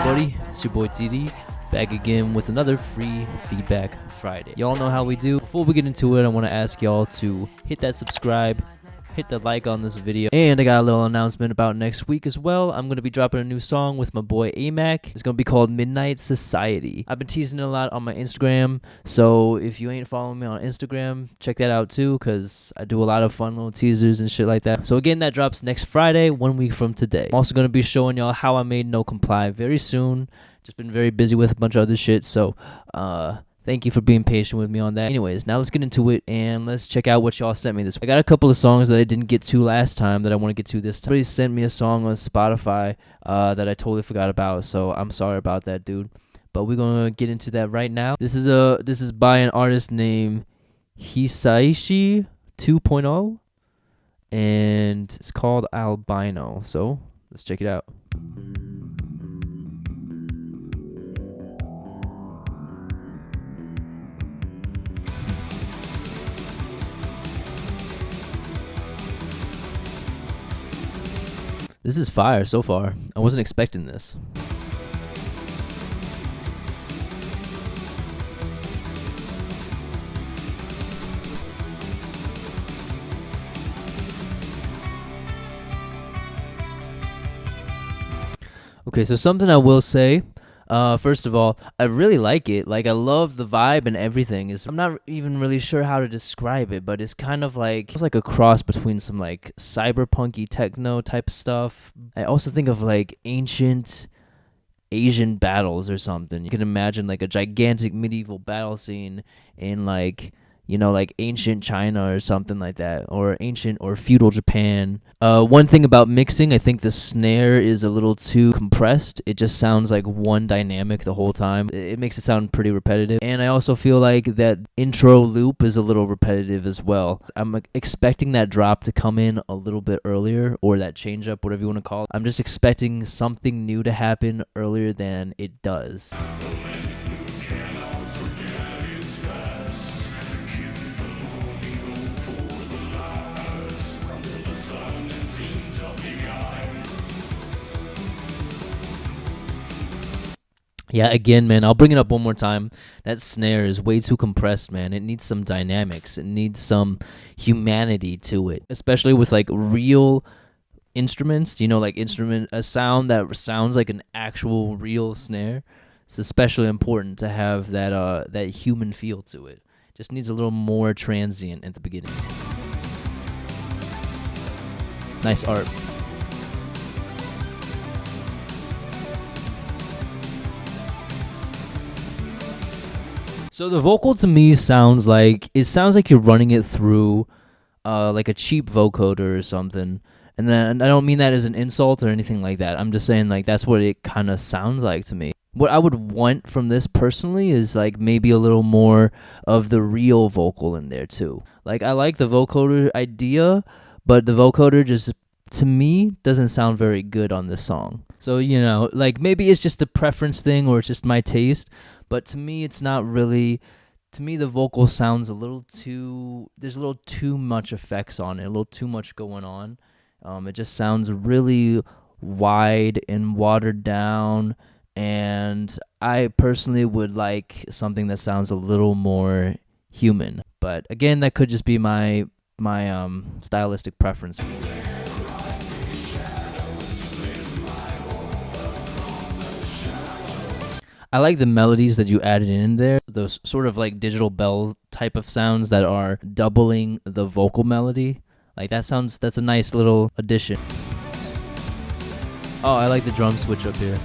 Buddy, it's your boy TD, back again with another free feedback Friday. Y'all know how we do. Before we get into it, I want to ask y'all to hit that subscribe, hit the like on this video, and I got a little announcement about next week as well. I'm going to be dropping a new song with my boy AMAC. It's going to be called Midnight Society. I've been teasing it a lot on my Instagram, so if you ain't following me on Instagram, check that out too, because I do a lot of fun little teasers and shit like that. So again, that drops next Friday, 1 week from today. I'm also going to be showing y'all how I made No Comply very soon. Just been very busy with a bunch of other shit, so thank you for being patient with me on that. Anyways, now let's get into it, and let's check out what y'all sent me this week. I got a couple of songs that I didn't get to last time that I want to get to this time. Somebody sent me a song on Spotify that I totally forgot about, so I'm sorry about that, dude. But we're going to get into that right now. This is by an artist named Hisaishi 2.0, and it's called Albino. So let's check it out. This is fire so far. I wasn't expecting this. Okay, so something I will say, first of all, I really like it. Like, I love the vibe and everything. I'm not even really sure how to describe it, but it's kind of like, it's like a cross between some like cyberpunky techno type stuff. I also think of like ancient Asian battles or something. You can imagine like a gigantic medieval battle scene in like, you know, like ancient China or something like that, or ancient or feudal Japan. One thing about mixing, I think the snare is a little too compressed. It just sounds like one dynamic the whole time. It makes it sound pretty repetitive. And I also feel like that intro loop is a little repetitive as well. I'm expecting that drop to come in a little bit earlier, or that change up, whatever you want to call it. I'm just expecting something new to happen earlier than it does. Yeah, again, man, I'll bring it up one more time. That snare is way too compressed, man. It needs some dynamics. It needs some humanity to it, especially with like real instruments, you know, like a sound that sounds like an actual real snare. It's especially important to have that human feel to it. Just needs a little more transient at the beginning. Nice art. So the vocal to me sounds like you're running it through like a cheap vocoder or something. And then I don't mean that as an insult or anything like that. I'm just saying like that's what it kind of sounds like to me. What I would want from this personally is like maybe a little more of the real vocal in there too. Like I like the vocoder idea, but the vocoder just to me doesn't sound very good on this song. So, you know, like maybe it's just a preference thing or it's just my taste. But to me, it's not really. To me, the vocal sounds a little too. There's a little too much effects on it, a little too much going on. It just sounds really wide and watered down. And I personally would like something that sounds a little more human. But again, that could just be my stylistic preference. I like the melodies that you added in there, those sort of like digital bell type of sounds that are doubling the vocal melody. Like that's a nice little addition. Oh, I like the drum switch up here.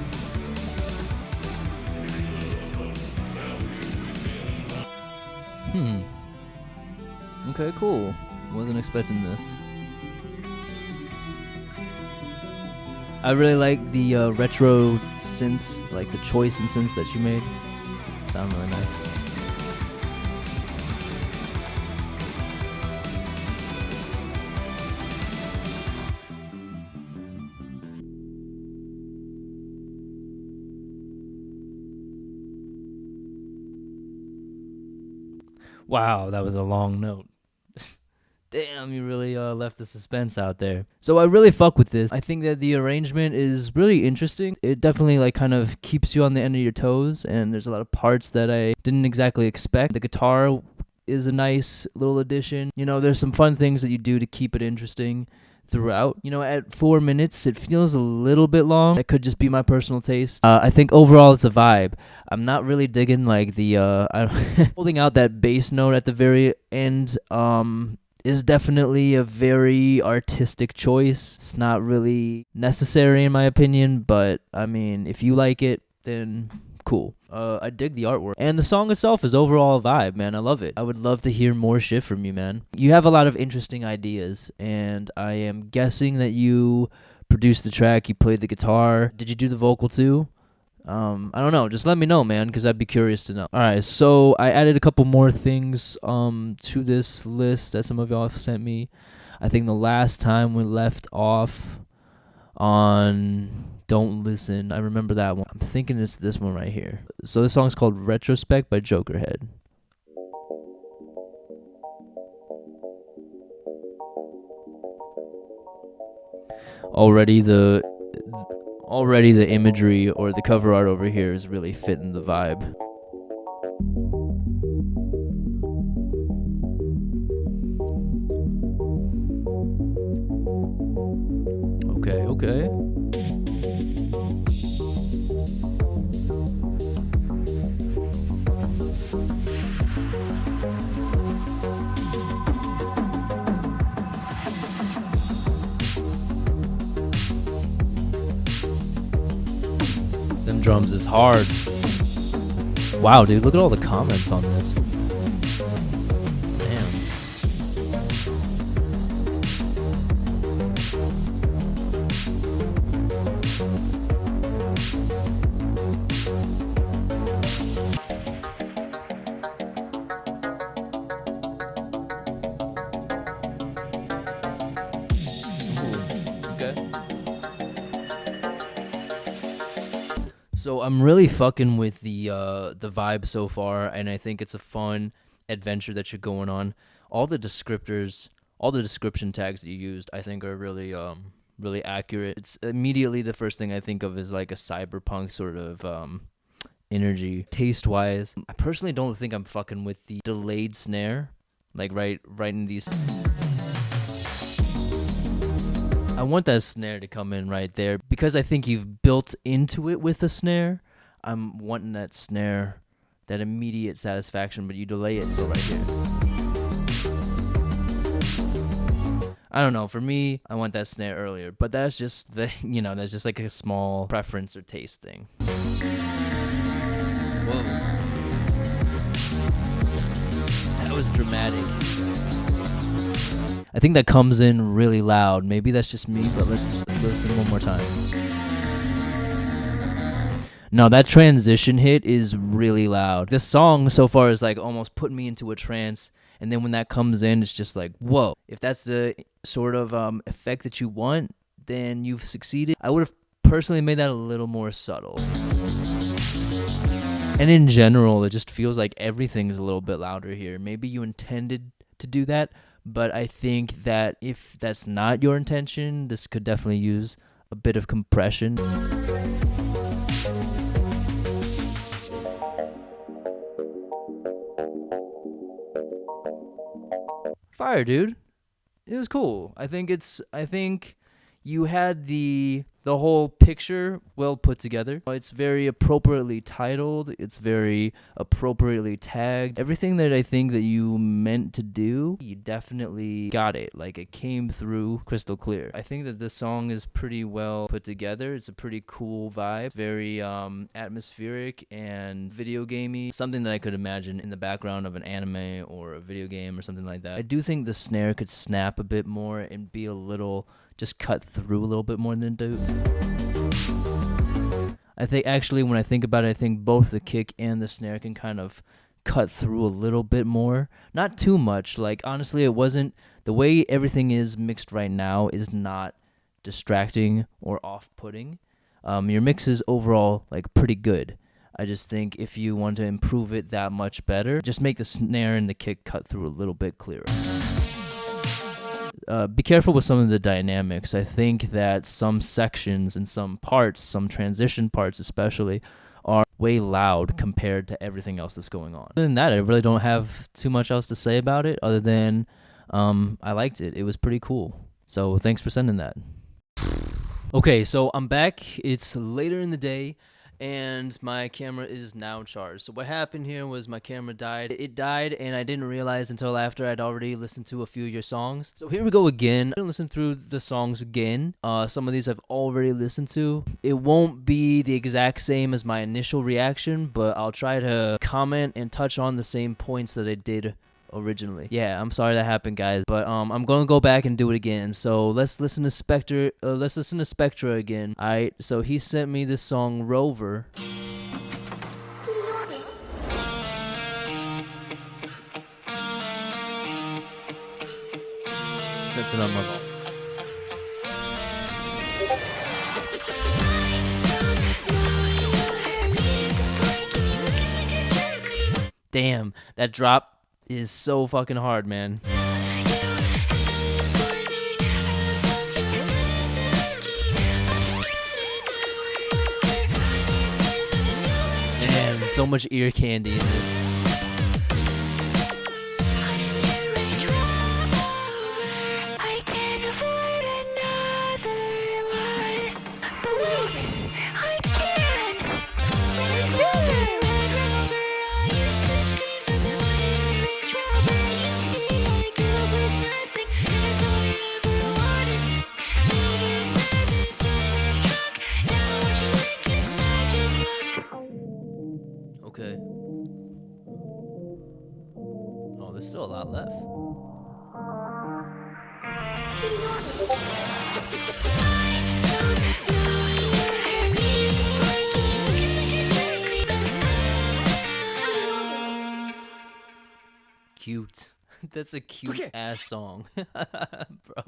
Okay, cool. Wasn't expecting this. I really like the retro synths, like the choice and synths that you made. Sound really nice. Wow, that was a long note. Damn, you really left the suspense out there. So I really fuck with this. I think that the arrangement is really interesting. It definitely like kind of keeps you on the end of your toes, and there's a lot of parts that I didn't exactly expect. The guitar is a nice little addition. You know, there's some fun things that you do to keep it interesting throughout. You know, at 4 minutes, it feels a little bit long. That could just be my personal taste. I think overall it's a vibe. I'm not really digging like the holding out that bass note at the very end. Is definitely a very artistic choice. It's not really necessary in my opinion, but I mean, if you like it, then cool. I dig the artwork. And the song itself is overall a vibe, man. I love it. I would love to hear more shit from you, man. You have a lot of interesting ideas, and I am guessing that you produced the track, you played the guitar. Did you do the vocal too? I don't know. Just let me know, man, because I'd be curious to know. All right, so I added a couple more things to this list that some of y'all have sent me. I think the last time we left off on Don't Listen, I remember that one. I'm thinking it's this one right here. So this song's called Retrospect by Jokerhead. Already the imagery or the cover art over here is really fitting the vibe. Okay. Them drums is hard. Wow, dude, look at all the comments on this. Damn. So I'm really fucking with the vibe so far, and I think it's a fun adventure that you're going on. All the descriptors, all the description tags that you used, I think are really really accurate. It's immediately the first thing I think of is like a cyberpunk sort of energy. Taste-wise, I personally don't think I'm fucking with the delayed snare, like right in these. I want that snare to come in right there because I think you've built into it with a snare. I'm wanting that snare, that immediate satisfaction, but you delay it until right here. I don't know. For me, I want that snare earlier, but that's just that's just like a small preference or taste thing. Whoa, that was dramatic. I think that comes in really loud. Maybe that's just me, but let's listen one more time. No, that transition hit is really loud. This song so far is like almost putting me into a trance, and then when that comes in, it's just like, whoa. If that's the sort of effect that you want, then you've succeeded. I would have personally made that a little more subtle. And in general, it just feels like everything's a little bit louder here. Maybe you intended to do that, but I think that if that's not your intention, this could definitely use a bit of compression. Fire, dude. It was cool. I think you had the whole picture well put together. It's very appropriately titled. It's very appropriately tagged. Everything that I think that you meant to do, you definitely got it. Like, it came through crystal clear. I think that this song is pretty well put together. It's a pretty cool vibe. Very atmospheric and video gamey. Something that I could imagine in the background of an anime or a video game or something like that. I do think the snare could snap a bit more and be a little, just cut through a little bit more than do. I think actually when I think about it, I think both the kick and the snare can kind of cut through a little bit more. Not too much. Like, honestly, it wasn't, the way everything is mixed right now is not distracting or off-putting. Your mix is overall like pretty good. I just think if you want to improve it that much better, just make the snare and the kick cut through a little bit clearer. be careful with some of the dynamics. I think that some sections and some parts, some transition parts especially, are way loud compared to everything else that's going on. Other than that, I really don't have too much else to say about it other than I liked it. It was pretty cool. So thanks for sending that. Okay, so I'm back. It's later in the day, and my camera is now charged. So what happened here was my camera died. It died, and I didn't realize until after I'd already listened to a few of your songs. So here we go again. I'm gonna listen through the songs again. Some of these I've already listened to. It won't be the exact same as my initial reaction, but I'll try to comment and touch on the same points that I did originally. Yeah, I'm sorry that happened, guys, but I'm gonna go back and do it again. So let's listen to Spectra again. Alright, so he sent me this song Rover. That's another one. Damn, that drop is so fucking hard, man. Man, so much ear candy in this. Okay. Oh, there's still a lot left. Cute. That's a cute ass song. Bro.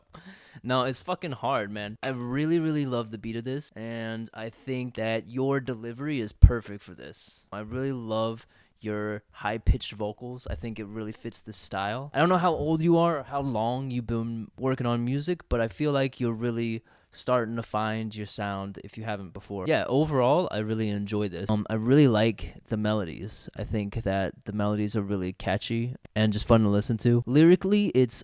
No, it's fucking hard, man. I really love the beat of this, and I think that your delivery is perfect for this. I really love your high-pitched vocals. I think it really fits the style. I don't know how old you are or how long you've been working on music, but I feel like you're really starting to find your sound if you haven't before. Yeah, overall, I really enjoy this. I really like the melodies. I think that the melodies are really catchy and just fun to listen to. Lyrically, it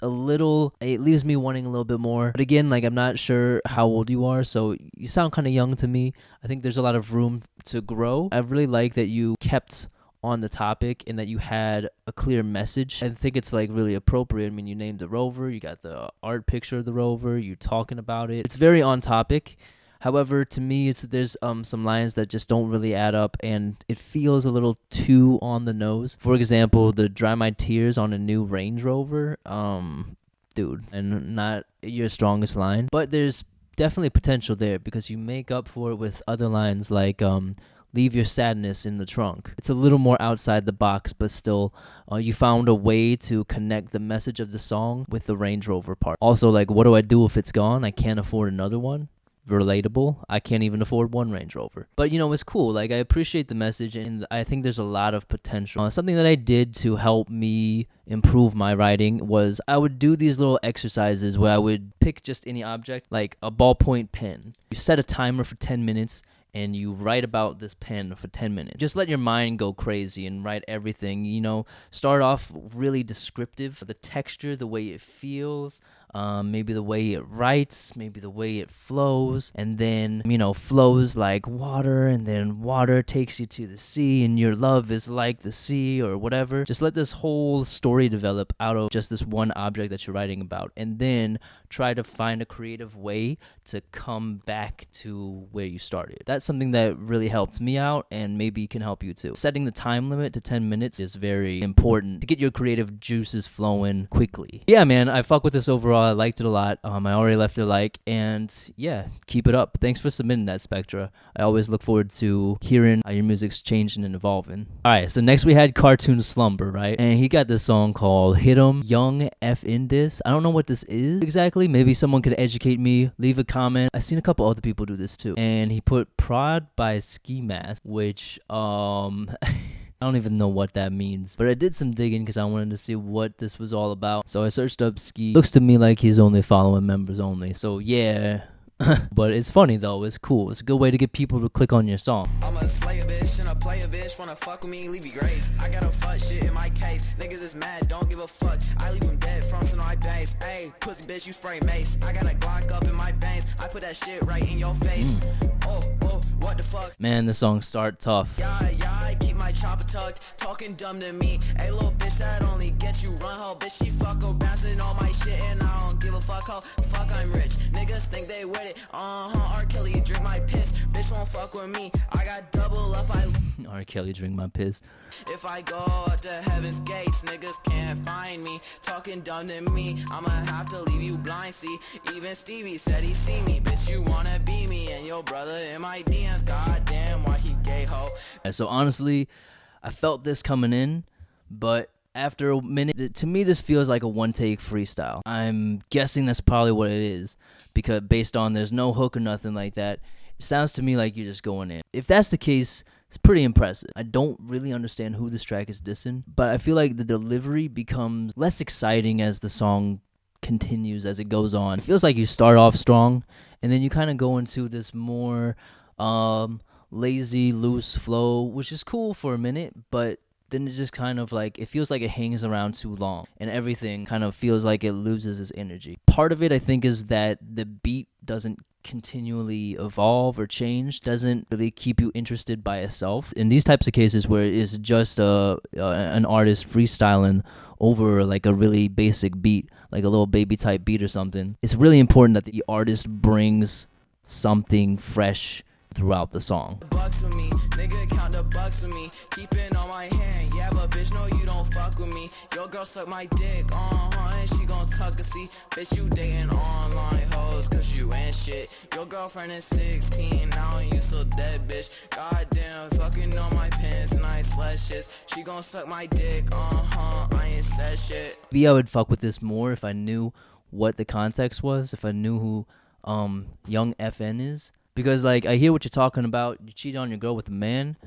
leaves me wanting a little bit more. But again, like, I'm not sure how old you are, so you sound kind of young to me. I think there's a lot of room to grow. I really like that you kept on the topic and that you had a clear message. I think it's like really appropriate. I mean, you named the rover, you got the art picture of the rover, you talking about it. It's very on topic. However, to me, there's some lines that just don't really add up, and it feels a little too on the nose. For example, the dry my tears on a new Range Rover, dude, and not your strongest line. But there's definitely potential there because you make up for it with other lines like leave your sadness in the trunk. It's a little more outside the box, but still, you found a way to connect the message of the song with the Range Rover part. Also, like, what do I do if it's gone? I can't afford another one. Relatable. I can't even afford one Range Rover. But, you know, it's cool. Like, I appreciate the message, and I think there's a lot of potential. Something that I did to help me improve my writing was I would do these little exercises where I would pick just any object, like a ballpoint pen. You set a timer for 10 minutes, and you write about this pen for 10 minutes. Just let your mind go crazy and write everything, you know. Start off really descriptive, the texture, the way it feels, maybe the way it writes, maybe the way it flows, and then, you know, flows like water, and then water takes you to the sea, and your love is like the sea, or whatever. Just let this whole story develop out of just this one object that you're writing about, and then try to find a creative way to come back to where you started. That's something that really helped me out, and maybe can help you too. Setting the time limit to 10 minutes is very important to get your creative juices flowing quickly. Yeah, man, I fuck with this overall. I liked it a lot. I already left it a like, and yeah, keep it up. Thanks for submitting that, Spectra. I always look forward to hearing how your music's changing and evolving. Alright, so next we had Cartoon Slumber, right? And he got this song called Hit 'Em Young F in This. I don't know what this is exactly. Maybe someone could educate me. Leave a comment. I've seen a couple other people do this too. And he put Prod by Ski Mask, which I don't even know what that means, but I did some digging because I wanted to see what this was all about. So I searched up Ski. Looks to me like he's only following members only. So yeah. But it's funny though, it's cool. It's a good way to get people to click on your song. I'm a slay a bitch and a play a bitch. Wanna fuck with me, leave you grace. I got a fuck shit in my case. Niggas is mad, don't give a fuck. I leave them dead from some my base. Ayy, pussy bitch, you spray mace. I got a Glock up in my veins. I put that shit right in your face. Oh, what the fuck? Man, the song start tough. Yeah, I keep my chopper tucked. Talking dumb to me. Ayy, little bitch, that only gets you run, ho. Bitch, she fuck her bouncing all my shit and I don't give a fuck, ho. Fuck, I'm rich. Niggas think they with it. R. Kelly, drink my piss. Bitch won't fuck with me. I got double up. R. Kelly, drink my piss. If I go up to heaven's gates, niggas can't find me. Talking dumb to me, I'ma have to leave you blind. See, even Stevie said he see me. Bitch, you wanna be me and your brother in my DMs. Goddamn, why he gay, ho? So honestly, I felt this coming in, but after a minute, to me this feels like a one-take freestyle. I'm guessing that's probably what it is, because based on there's no hook or nothing like that, it sounds to me like you're just going in. If that's the case, it's pretty impressive. I don't really understand who this track is dissing, but I feel like the delivery becomes less exciting as the song continues, as it goes on. It feels like you start off strong, and then you kind of go into this more lazy, loose flow, which is cool for a minute, but then it just kind of like, it feels like it hangs around too long and everything kind of feels like it loses its energy. Part of it, I think, is that the beat doesn't continually evolve or change, doesn't really keep you interested by itself. In these types of cases where it's just an artist freestyling over like a really basic beat, like a little baby type beat or something, it's really important that the artist brings something fresh throughout the song. Bucks for me, nigga count the bucks for me. Keep it on my hand, yeah, but bitch, no, you don't fuck with me. Your girl suck my dick, and she gon' tuck a see. Bitch, you dating online hoes, cause you ain't shit. Your girlfriend is 16, now you so dead, bitch. Goddamn, fucking on my pants and I slash shit. She gon' suck my dick, I ain't said shit. Maybe I would fuck with this more if I knew what the context was, if I knew who Young FN is. Because, like, I hear what you're talking about. You cheat on your girl with a man.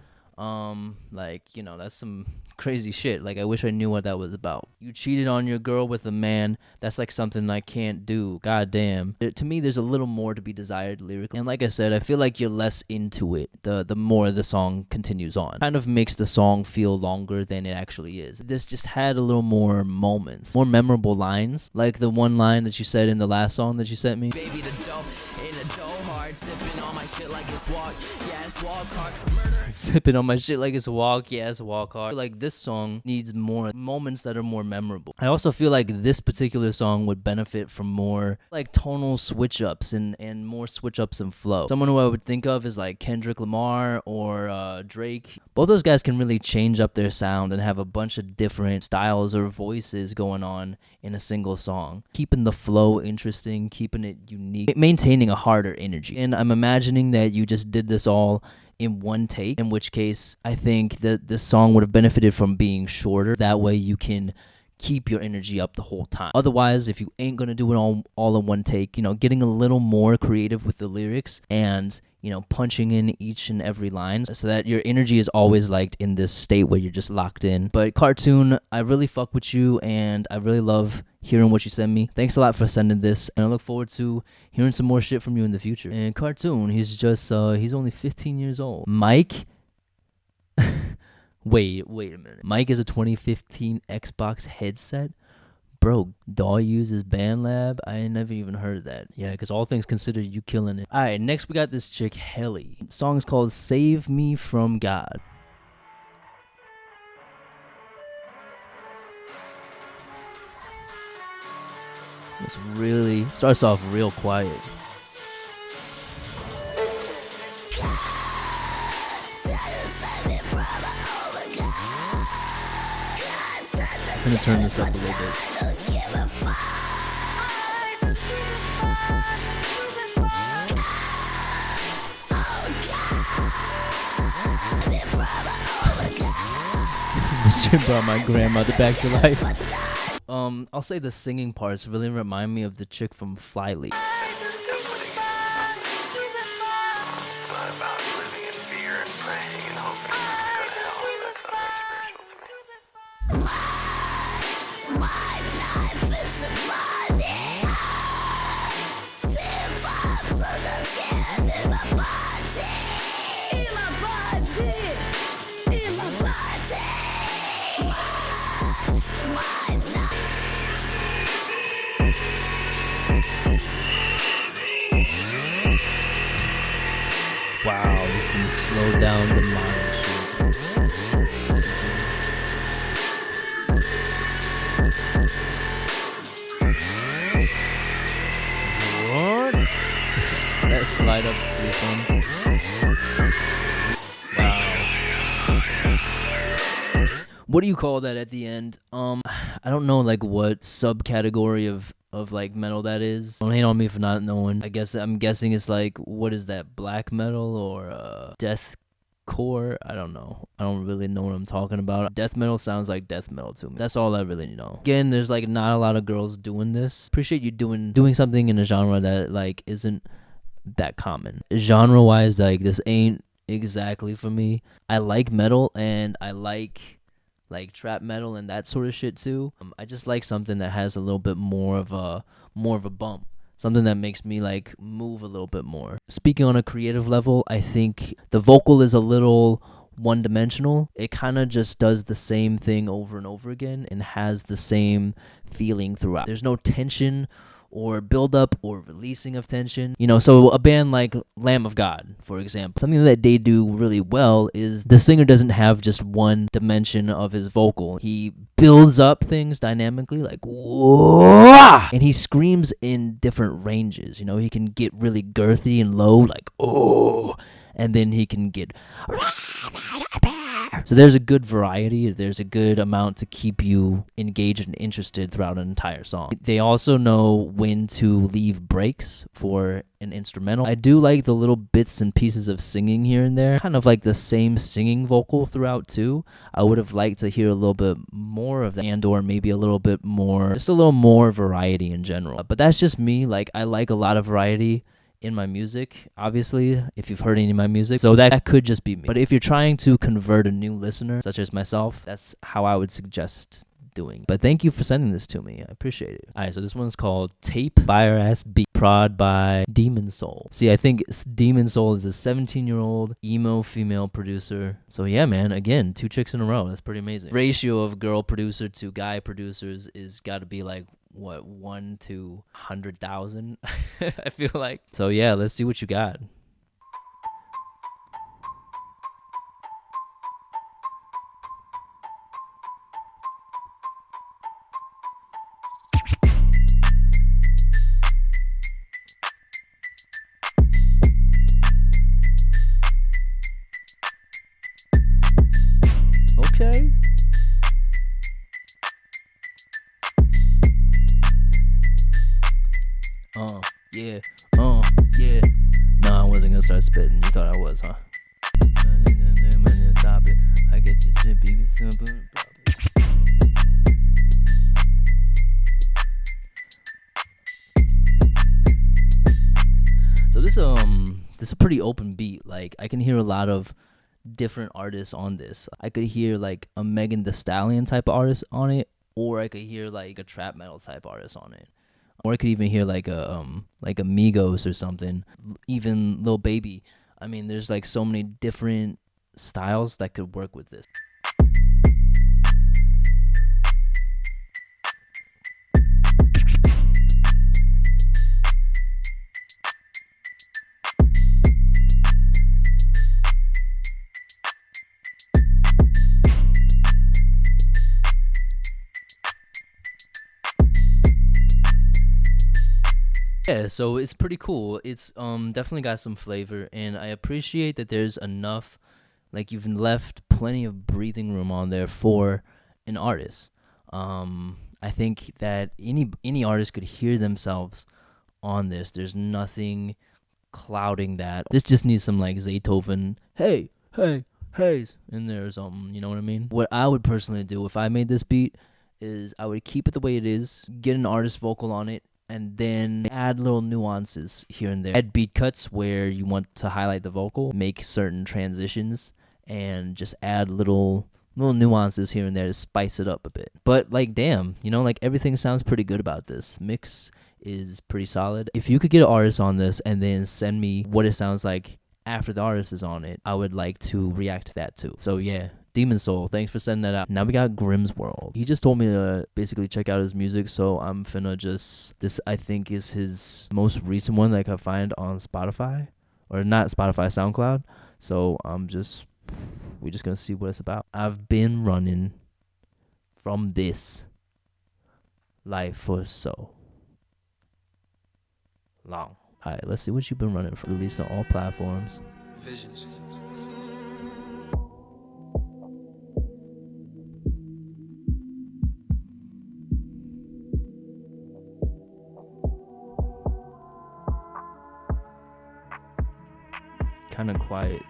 Like, you know, that's some crazy shit. Like, I wish I knew what that was about. You cheated on your girl with a man. That's, like, something I can't do. God damn. To me, there's a little more to be desired lyrically. And like I said, I feel like you're less into it the more the song continues on. Kind of makes the song feel longer than it actually is. This just had a little more moments. More memorable lines. Like the one line that you said in the last song that you sent me. Baby, the dough in a dough hard, sipping on my shit like it's walk. Yeah, it's walk hard. Murder. Sipping on my shit like it's a walk. Yeah, it's a walk hard. Like this song needs more moments that are more memorable. I also feel like this particular song would benefit from more like tonal switch ups and more switch ups and flow. Someone who I would think of is like Kendrick Lamar or Drake. Both those guys can really change up their sound and have a bunch of different styles or voices going on in a single song, keeping the flow interesting, keeping it unique, maintaining a harder energy. And I'm imagining that you just did this all in one take, in which case I think that this song would have benefited from being shorter. That way you can keep your energy up the whole time. Otherwise, if you ain't gonna do it all in one take, you know, getting a little more creative with the lyrics and, you know, punching in each and every line so that your energy is always like in this state where you're just locked in. But Cartoon, I really fuck with you and I really love hearing what you send me. Thanks a lot for sending this, and I look forward to hearing some more shit from you in the future. And Cartoon, he's just he's only 15 years old. Mike wait a minute. Mike is a 2015 Xbox headset? Bro, DAW uses BandLab? I ain't never even heard of that. Yeah, because all things considered, you killing it. Alright, next we got this chick, Helly. The song is called Save Me From God. It's really, starts off real quiet. I'm gonna turn this up a little bit. This shit brought my grandmother back to life. I'll say the singing parts really remind me of the chick from Flyleaf. About living in fear and praying and hoping to go to hell. Wow, this is some slow down demonic shit. What? That slide up pretty fun. Wow. What do you call that at the end? I don't know like what subcategory of like metal that is. Don't hate on me for not knowing. I'm guessing it's like, what is that, black metal or deathcore? I don't know. I don't really know what I'm talking about. Death metal sounds like death metal to me. That's all I really know. Again, there's like not a lot of girls doing this. Appreciate you doing something in a genre that like isn't that common. Genre wise, like this ain't exactly for me. I like metal and I like trap metal and that sort of shit too. I just like something that has a little bit more of a bump, something that makes me like move a little bit more. Speaking on a creative level, I think the vocal is a little one-dimensional. It kind of just does the same thing over and over again and has the same feeling throughout. There's no tension or build-up or releasing of tension. You know, so a band like Lamb of God, for example, something that they do really well is the singer doesn't have just one dimension of his vocal. He builds up things dynamically, like, whoa! And he screams in different ranges. You know, he can get really girthy and low, like, oh, and then he can get... So there's a good variety. There's a good amount to keep you engaged and interested throughout an entire song. They also know when to leave breaks for an instrumental. I do like the little bits and pieces of singing here and there. Kind of like the same singing vocal throughout too. I would have liked to hear a little bit more of that, and or maybe a little bit more, just a little more variety in general. But that's just me. Like, I like a lot of variety in my music, obviously, if you've heard any of my music. So that could just be me. But if you're trying to convert a new listener, such as myself, that's how I would suggest doing. But thank you for sending this to me. I appreciate it. Alright, so this one's called Tape Fire Ass Beat, prod by Demon Soul. See, I think Demon Soul is a 17-year-old emo female producer. So yeah, man, again, 2 chicks in a row. That's pretty amazing. Ratio of girl producer to guy producers is got to be like, what, 1 to 100,000? I feel like. So yeah, let's see what you got. Okay. Yeah, yeah. No, I wasn't gonna start spitting. You thought I was, huh? I get your shit, baby. So this is a pretty open beat. Like, I can hear a lot of different artists on this. I could hear like a Megan Thee Stallion type of artist on it, or I could hear like a trap metal type artist on it. Or I could even hear like a Migos or something, even Lil Baby. I mean, there's like so many different styles that could work with this. Yeah, so it's pretty cool. It's definitely got some flavor, and I appreciate that there's enough, like, you've left plenty of breathing room on there for an artist. I think that any artist could hear themselves on this. There's nothing clouding that. This just needs some like Zaytoven, hey in there or something, you know what I mean? What I would personally do if I made this beat is I would keep it the way it is, get an artist vocal on it, and then add little nuances here and there. Add beat cuts where you want to highlight the vocal, make certain transitions, and just add little little nuances here and there to spice it up a bit. But like, damn, you know, like everything sounds pretty good about this. Mix is pretty solid. If you could get an artist on this and then send me what it sounds like after the artist is on it, I would like to react to that too. So yeah, Demon Soul, thanks for sending that out. Now we got Grimm's World. He just told me to basically check out his music, so I'm finna this I think is his most recent one that I could find on Spotify, or not Spotify, SoundCloud. So we're just gonna see what it's about. I've been running from this life for so long. All right, let's see what you've been running from. Released on all platforms. Visions. Kind of quiet.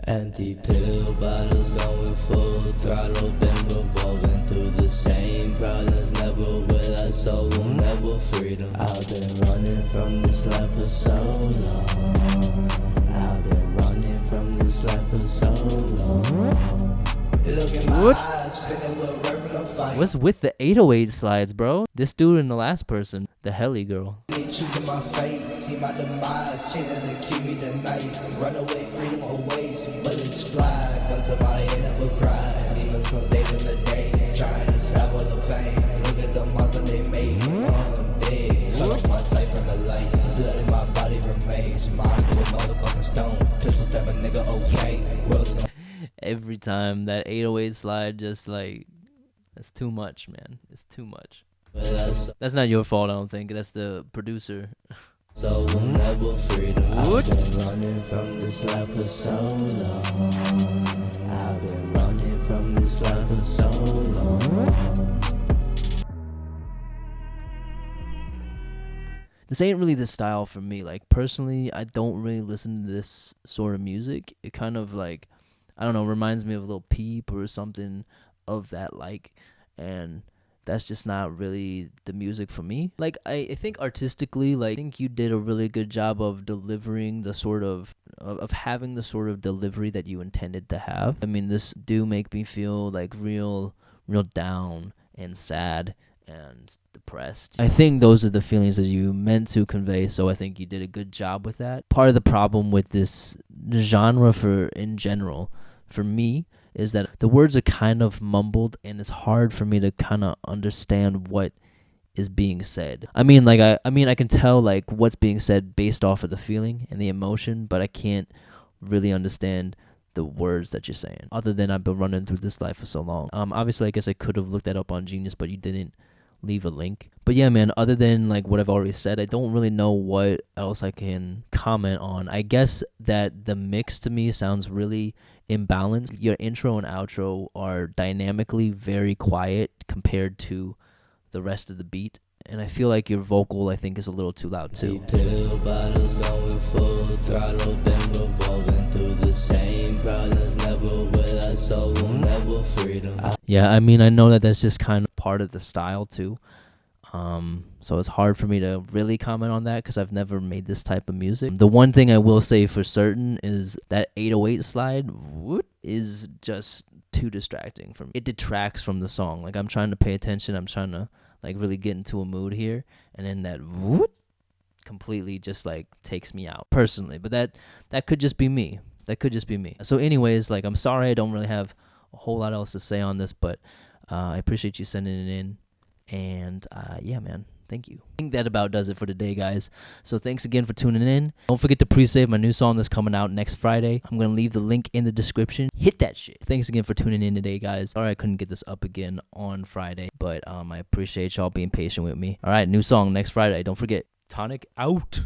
Empty pill bottles going full throttle, been revolving through the same problems. Never will I, so will never freedom. I've been running from this life for so long. I've been running from this life for so long. Look at my eyes, spinning with reverend fight. What's with the 808 slides, bro? This dude and the last person, the Helly girl. Choosing my fate, see my demise, changes and keep me tonight. Run away, freedom awaits, bullets fly, guns to my head, never cry. Demons from saving the day, trying to stop all the pain. Look at the monster they made, I'm dead. Cut off my sight from the light, blood in my body remains. Mind to a motherfucking stone, pistol stab a nigga, okay. Every time that 808 slide, just like, that's too much, man. It's too much. That's not your fault, I don't think. That's the producer. So we'll never freedom. I've been running from this life for so long. I've been running from this life for so long. This ain't really the style for me. Like, personally, I don't really listen to this sort of music. It kind of like, I don't know, reminds me of a Lil Peep or something of that like, and that's just not really the music for me. Like, I think artistically, like, I think you did a really good job of delivering the sort of having the sort of delivery that you intended to have. I mean, this do make me feel like real down and sad and depressed. I think those are the feelings that you meant to convey, so I think you did a good job with that. Part of the problem with this genre in general, for me, is that the words are kind of mumbled and it's hard for me to kind of understand what is being said. I mean, like, I can tell like what's being said based off of the feeling and the emotion, but I can't really understand the words that you're saying, other than I've been running through this life for so long. Obviously, I guess I could have looked that up on Genius, but you didn't leave a link. But yeah, man, other than like what I've already said, I don't really know what else I can comment on. I guess that the mix to me sounds really imbalanced. Your intro and outro are dynamically very quiet compared to the rest of the beat, and I feel like your vocal, I think, is a little too loud too. Pill bottles going full throttle, been revolving through the same problems. Never will I, so will never freedom. Yeah, I mean, I know that that's just kind of part of the style too. So it's hard for me to really comment on that because I've never made this type of music. The one thing I will say for certain is that 808 slide is just too distracting for me. It detracts from the song. Like, I'm trying to pay attention. I'm trying to like really get into a mood here, and then that completely just like takes me out personally. But that could just be me. That could just be me. So anyways, like, I'm sorry I don't really have a whole lot else to say on this, but I appreciate you sending it in. And yeah, man, thank you. I think that about does it for today, guys. So thanks again for tuning in. Don't forget to pre-save my new song that's coming out next Friday. I'm going to leave the link in the description. Hit that shit. Thanks again for tuning in today, guys. Sorry I couldn't get this up again on Friday, but I appreciate y'all being patient with me. All right, new song next Friday. Don't forget. Tonic out.